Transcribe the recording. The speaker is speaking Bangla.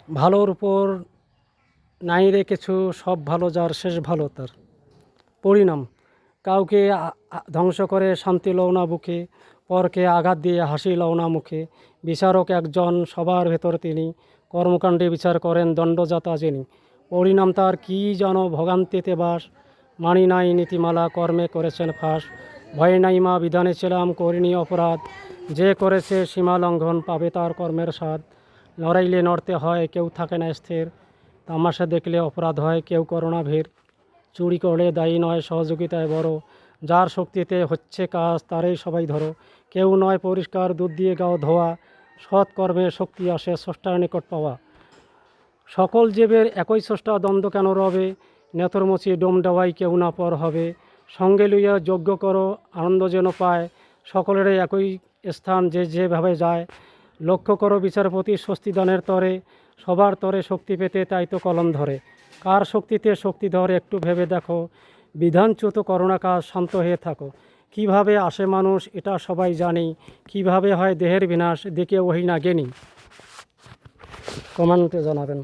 ভালোর উপর নাই রে কিছু, সব ভালো যার শেষ ভালো তার। পরিণাম: কাউকে ধ্বংস করে শান্তি লও না বুকে, পরকে আঘাত দিয়ে হাসি লও না মুখে। বিচারক একজন, সবার ভেতর তিনি, কর্মকাণ্ডে বিচার করেন দণ্ডদাতা যিনি। পরিণাম তার কী যেন ভোগান্তিতে বাস, মানি নাই নীতিমালা কর্মে করেছেন ফাঁস। ভয় নাই মা বিধানে ছিলাম করিনি অপরাধ, যে করেছে সীমা লঙ্ঘন পাবে তার কর্মের স্বাদ। লড়াইলে নড়তে হয় কেউ থাকে না স্থির, তামাশা দেখলে অপরাধ হয় কেউ করোনা ভিড়। চুরি করলে দায়ী নয় সহযোগিতায় বড়, যার শক্তিতে হচ্ছে কাজ তারই সবাই ধরো। কেউ নয় পরিষ্কার দুধ দিয়ে গাও ধোয়া, সৎ কর্মে শক্তি আসে স্রষ্টার নিকট পাওয়া। সকল জীবের একই স্রষ্টা দ্বন্দ্ব কেন রবে, নেতরমুচি ডোম দেওয়াই কেউ না পর হবে। সঙ্গে লইয়া যজ্ঞ করো আনন্দ যেন পায়, সকলেরই একই স্থান যে যেভাবে যায়। লক্ষ্য করো বিচারপতি স্বস্তিদানের তরে, সবার তরে শক্তি পেতে তাই তো কলম ধরে। কার শক্তিতে শক্তি ধরে একটু ভেবে দেখো, বিধানচ্যুত করোনা কাজ শান্ত হয়ে থাকো। কিভাবে আসে মানুষ এটা সবাই জানি, কিভাবে হয় দেহের বিনাশ দেখে ওহি না জ্ঞানী। কমেন্টে জানাবেন।